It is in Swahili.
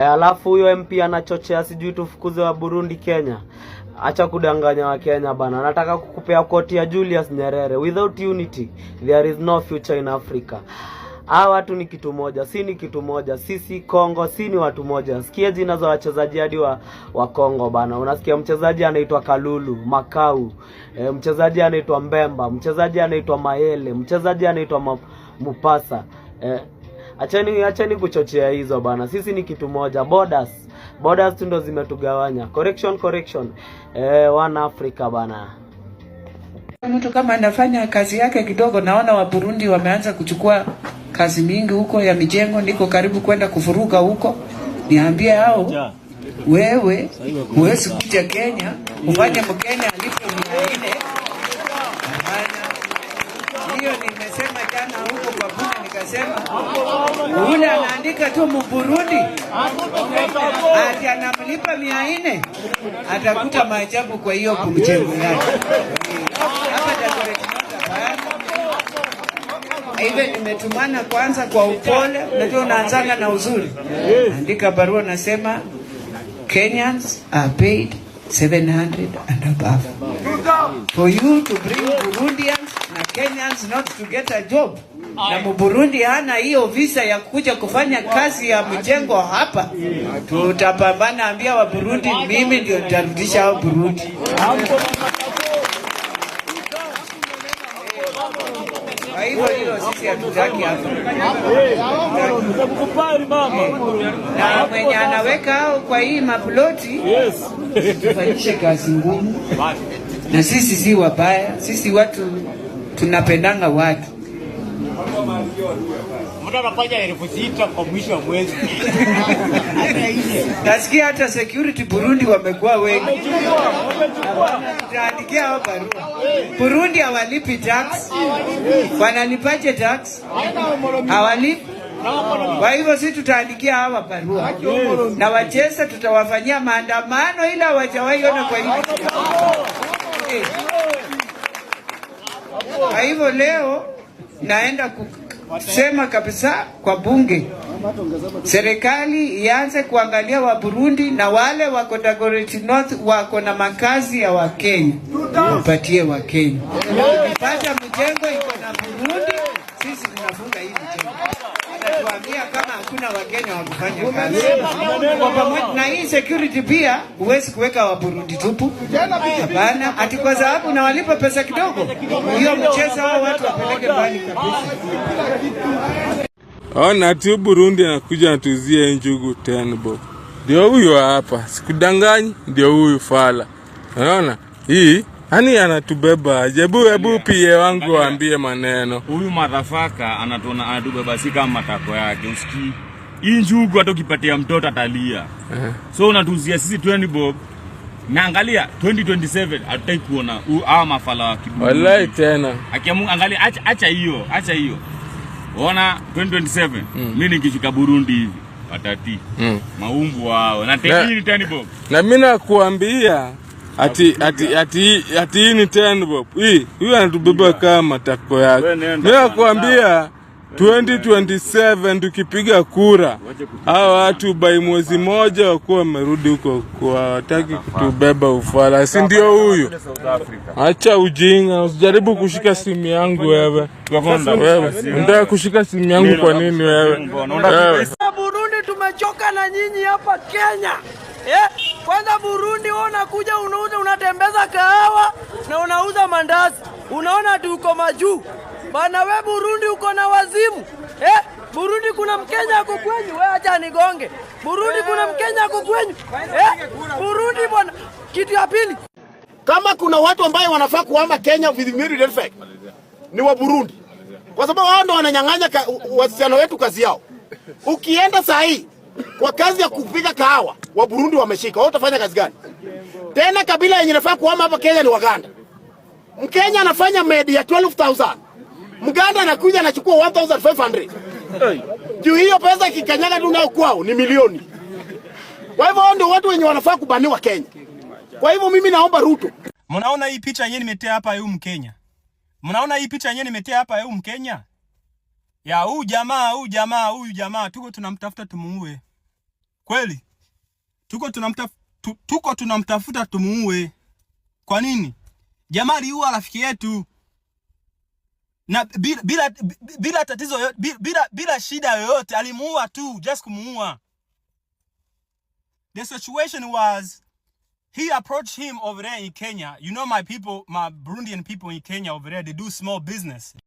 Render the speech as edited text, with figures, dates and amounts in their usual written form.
Alafu huyo MP anachochea sijui tufukuze wa Burundi Kenya. Acha kudanganya wa Kenya bana. Nataka kukupea koti ya Julius Nyerere. Without unity there is no future in Africa. Hawa watu ni kitu moja, si ni kitu moja. Sisi Kongo si ni watu moja. Sikia jina za wachezaji hadi wa Kongo bana. Unasikia mchezaji anaitwa Kalulu, Makau, mchezaji anaitwa Mbemba, mchezaji anaitwa Mayele, mchezaji anaitwa Mupasa. Acheni kuchochea hizo bana. Sisi ni kitu moja. Borders tu ndo zimetugawanya. Correction. One Africa bana. Mtu kama anafanya kazi yake kidogo, naona wa Burundi wameanza kuchukua kazi mingi huko ya mijengo, niko karibu kwenda kufuruga huko. Niambie hao, wewe huwezi kuja Kenya ufanye Mkenya alipe 400. Hiyo nimesema jana huko kwa bunge, nikasema ule anaandika tu Mburundi ati anamlipa 400, atakuta maajabu kwa hiyo kumjengo yake. Hivyo nimetumana kwanza kwa upole, unajua unaanzana na uzuri. Andika barua nasema Kenyans are paid 700 and above. For you to bring Burundians na Kenyans not to get a job. Na Mburundi hana hiyo visa ya kuja kufanya kazi ya mjengo hapa. Tutapambana, ambia wa Burundi mimi ndio nitarudisha hao Burundi. Hivyo sisi hatutaki hapa. Na mwenye anaweka kwa hii maploti, tufanyishe kazi ngumu. Na sisi si wabaya, sisi watu tunapendanga watu. Mtu anafanya 6,000 kwa mwisho wa mwezi. Nasikia hata security Burundi wamekuwa wengi. Tutaandikia hao barua. Burundi hawalipi tax. Wanalipaje tax? Hawalipi. Kwa hivyo sisi tutaandikia hawa barua. Na wacheza tutawafanyia maandamano ila hawajawahi ona kwa hiyo. Kwa hivyo leo naenda kusema kabisa kwa bunge, serikali ianze kuangalia wa Burundi na wale wako Dagoretti North wako na makazi ya Wakenya, wapatie Wakenya. Ukipata mjengo iko na Burundi, sisi tunafunga hii mjengo. Anatuambia kama hakuna Wakenya wa kufanya kazi. Kwa pamoja na hii security pia huwezi kuweka wa Burundi tupu. Hapana, ati kwa sababu na walipa pesa kidogo. Hiyo mchezo hao watu wapeleke mbali kabisa. Ona tu Burundi anakuja natuzie njugu 10 bob. Ndio huyo hapa. Sikudanganyi, ndio huyu fala. Unaona? Hii hani anatubeba. Hebu pia wangu waambie maneno. Huyu madhafaka anatubeba si kama matako yake. Usikii. Hii njugu hata ukipatia mtoto atalia. So unatuzia sisi 20 bob. Na angalia 2027 hatutaki kuona hawa mafala wa Kiburundi. Wallahi tena. Akiamungu angalia acha hiyo. Ona 2027 mimi nikifika Burundi hivi watati maumbu wao na tekini 10 bob. Na mimi nakuambia ati ni 10 bob. Huyu anatubeba kama matako yake. Mimi nakuambia 2027 tukipiga kura hao watu by mwezi moja wako wamerudi huko kwa wataki kutubeba ufala. Si ndio huyu? Acha ujinga, usijaribu kushika simu yangu wewe. Unataka kushika simu yangu kwa nini wewe? Burundi tumechoka na nyinyi hapa Kenya. Kwanza Burundi unakuja unatembeza kahawa na unauza mandazi. Unaona tu uko majuu. Bana we Burundi uko na wazimu. Burundi kuna Mkenya ako kwenyu, wewe acha nigonge. Burundi kuna Mkenya ako kwenyu. Burundi bwana. Kitu ya pili, kama kuna watu ambao wanafaa kuhama Kenya with immediate effect ni wa Burundi. Kwa sababu wao ndio wananyang'anya wasichana wetu kazi yao. Ukienda saa hii kwa kazi ya kupiga kahawa, wa Burundi wameshika. Wao utafanya kazi gani? Tena kabila yenye inafaa kuhama hapa Kenya ni Waganda. Mkenya anafanya medi ya 12,000. Mganda anakuja anachukua 1,500. Juu hiyo pesa kikanyaga tu nao kwao ni milioni. Kwa hivyo ndio watu wenye wanafaa kubaniwa Kenya. Kwa hivyo mimi naomba Ruto. Mnaona hii picha yenyewe nimetea hapa ya Mkenya? Mnaona hii picha yenyewe nimetea hapa ya Mkenya? Ya huyu jamaa tuko tunamtafuta tumuue. Kweli? Tuko tunamtafuta tumuue. Kwa nini? Jamaa aliua rafiki yetu. Na bila tatizo, bila shida yoyote, alimuua tu, just kumuua. The situation was, he approached him over there in Kenya. You know my people, my Burundian people in Kenya over there, they do small business.